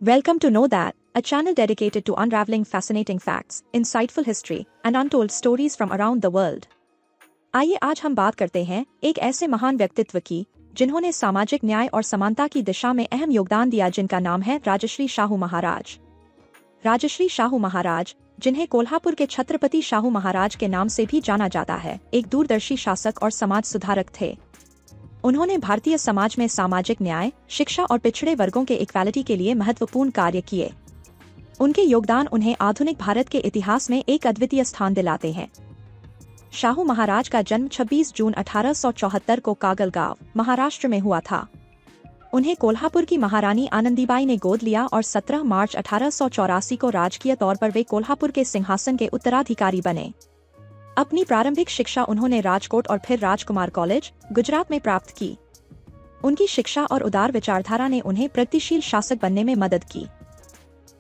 Welcome to Know That, a channel dedicated to unraveling fascinating facts, insightful history, and untold stories from around the world. आइए आज हम बात करते हैं एक ऐसे महान व्यक्तित्व की जिन्होंने सामाजिक न्याय और समानता की दिशा में अहम योगदान दिया, जिनका नाम है राजश्री शाहू महाराज। राजश्री शाहू महाराज, जिन्हें कोल्हापुर के छत्रपति शाहू महाराज के नाम से भी जाना जाता है, एक दूरदर्शी शासक और समाज सुधारक थे। उन्होंने भारतीय समाज में सामाजिक न्याय, शिक्षा और पिछड़े वर्गों के इक्वालिटी के लिए महत्वपूर्ण कार्य किए। उनके योगदान उन्हें आधुनिक भारत के इतिहास में एक अद्वितीय स्थान दिलाते हैं। शाहू महाराज का जन्म 26 जून 1874 को कागलगांव, महाराष्ट्र में हुआ था। उन्हें कोल्हापुर की महारानी आनंदीबाई ने गोद लिया और 17 मार्च 1884 को राजकीय तौर पर वे कोल्हापुर के सिंहासन के उत्तराधिकारी बने। अपनी प्रारंभिक शिक्षा उन्होंने राजकोट और फिर राजकुमार कॉलेज, गुजरात में प्राप्त की। उनकी शिक्षा और उदार विचारधारा ने उन्हें प्रगतिशील शासक बनने में मदद की।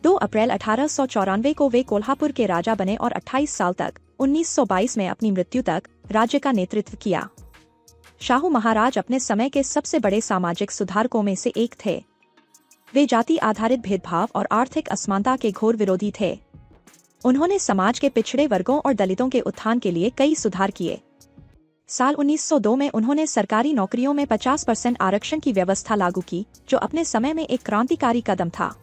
2 अप्रैल 1894 को वे कोल्हापुर के राजा बने और 28 साल तक 1922 में अपनी मृत्यु तक राज्य का नेतृत्व किया। शाहू महाराज अपने समय के सबसे बड़े सामाजिक सुधारकों में से एक थे। वे जाति आधारित भेदभाव और आर्थिक असमानता के घोर विरोधी थे। उन्होंने समाज के पिछड़े वर्गों और दलितों के उत्थान के लिए कई सुधार किए। साल 1902 में उन्होंने सरकारी नौकरियों में 50% आरक्षण की व्यवस्था लागू की, जो अपने समय में एक क्रांतिकारी कदम था।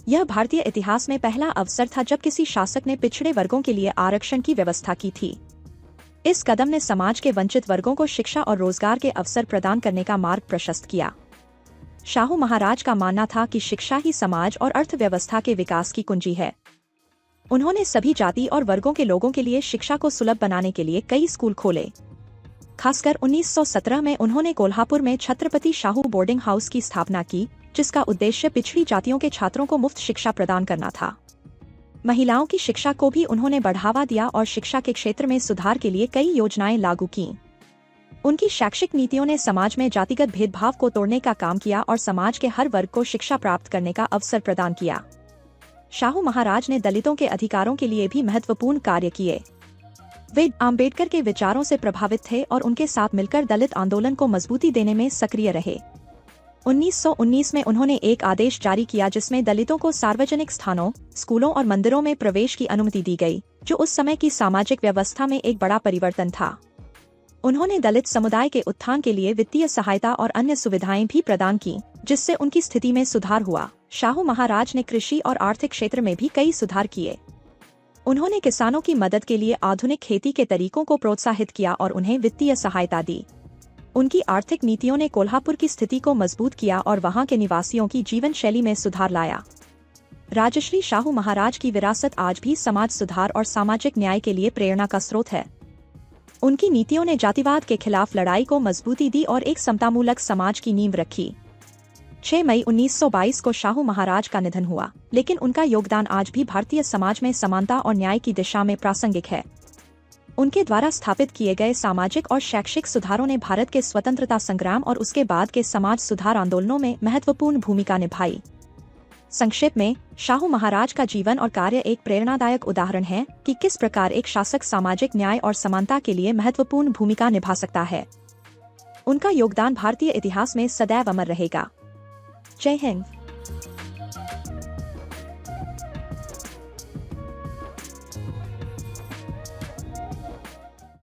यह भारतीय इतिहास में पहला अवसर था जब किसी शासक ने पिछड़े वर्गों के लिए आरक्षण की व्यवस्था की थी। इस कदम ने समाज के वंचित वर्गों को शिक्षा और रोजगार के अवसर प्रदान करने का मार्ग प्रशस्त किया। शाहू महाराज का मानना था कि शिक्षा ही समाज और अर्थव्यवस्था के विकास की कुंजी है। उन्होंने सभी जाति और वर्गों के लोगों के लिए शिक्षा को सुलभ बनाने के लिए कई स्कूल खोले। खासकर 1917 में उन्होंने कोल्हापुर में छत्रपति शाहू बोर्डिंग हाउस की स्थापना की, जिसका उद्देश्य पिछड़ी जातियों के छात्रों को मुफ्त शिक्षा प्रदान करना था। महिलाओं की शिक्षा को भी उन्होंने बढ़ावा दिया और शिक्षा के क्षेत्र में सुधार के लिए कई योजनाएं लागू की। उनकी शैक्षिक नीतियों ने समाज में जातिगत भेदभाव को तोड़ने का काम किया और समाज के हर वर्ग को शिक्षा प्राप्त करने का अवसर प्रदान किया। शाहू महाराज ने दलितों के अधिकारों के लिए भी महत्वपूर्ण कार्य किए। वे आम्बेडकर के विचारों से प्रभावित थे और उनके साथ मिलकर दलित आंदोलन को मजबूती देने में सक्रिय रहे। 1919 में उन्होंने एक आदेश जारी किया जिसमें दलितों को सार्वजनिक स्थानों, स्कूलों और मंदिरों में प्रवेश की अनुमति दी गई, जो उस समय की सामाजिक व्यवस्था में एक बड़ा परिवर्तन था। उन्होंने दलित समुदाय के उत्थान के लिए वित्तीय सहायता और अन्य सुविधाएं भी प्रदान की, जिससे उनकी स्थिति में सुधार हुआ। शाहू महाराज ने कृषि और आर्थिक क्षेत्र में भी कई सुधार किए। उन्होंने किसानों की मदद के लिए आधुनिक खेती के तरीकों को प्रोत्साहित किया और उन्हें वित्तीय सहायता दी। उनकी आर्थिक नीतियों ने कोल्हापुर की स्थिति को मजबूत किया और वहां के निवासियों की जीवन शैली में सुधार लाया। राजश्री शाहू महाराज की विरासत आज भी समाज सुधार और सामाजिक न्याय के लिए प्रेरणा का स्रोत है। उनकी नीतियों ने जातिवाद के खिलाफ लड़ाई को मजबूती दी और एक समतामूलक समाज की नींव रखी। 6 मई 1922 को शाहू महाराज का निधन हुआ, लेकिन उनका योगदान आज भी भारतीय समाज में समानता और न्याय की दिशा में प्रासंगिक है। उनके द्वारा स्थापित किए गए सामाजिक और शैक्षिक सुधारों ने भारत के स्वतंत्रता संग्राम और उसके बाद के समाज सुधार आंदोलनों में महत्वपूर्ण भूमिका निभाई। संक्षेप में, शाहू महाराज का जीवन और कार्य एक प्रेरणादायक उदाहरण है कि किस प्रकार एक शासक सामाजिक न्याय और समानता के लिए महत्वपूर्ण भूमिका निभा सकता है। उनका योगदान भारतीय इतिहास में सदैव अमर रहेगा। जय हिंद।